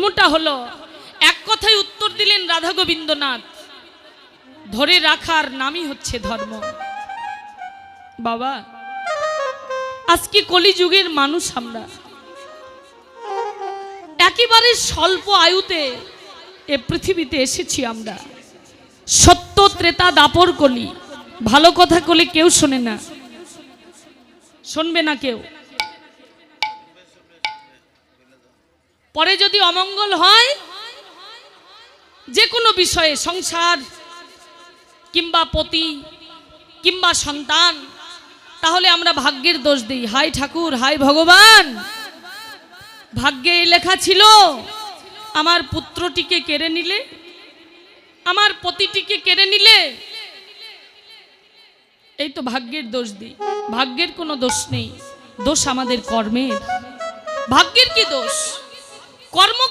ধর্মটা হলো, এক কথায় উত্তর দিলেন রাধা গোবিন্দনাথ, ধরে রাখার নামই হচ্ছে ধর্ম। বাবা, আজকে কলিযুগের মানুষ আমরা, একেবারে স্বল্প আয়ুতে এ পৃথিবীতে এসেছি আমরা। সত্য ত্রেতা দাপর কলি, ভালো কথা কলি কেউ শোনে না, শুনবে না কেউ। পরে যদি অমঙ্গল হয় যে কোনো বিষয়ে, সংসার কিংবা পতি কিংবা সন্তান, তাহলে আমরা ভাগ্যের দোষ দিই। হাই ঠাকুর, হাই ভগবান, ভাগ্যে লেখা ছিল আমার পুত্রটিকে কেড়ে নিলে, আমার পতিটিকে কেড়ে নিলে, এই তো ভাগ্যের দোষ দিই। ভাগ্যের কোনো দোষ নেই, দোষ আমাদের কর্মের। ভাগ্যের কি দোষ? কর্ম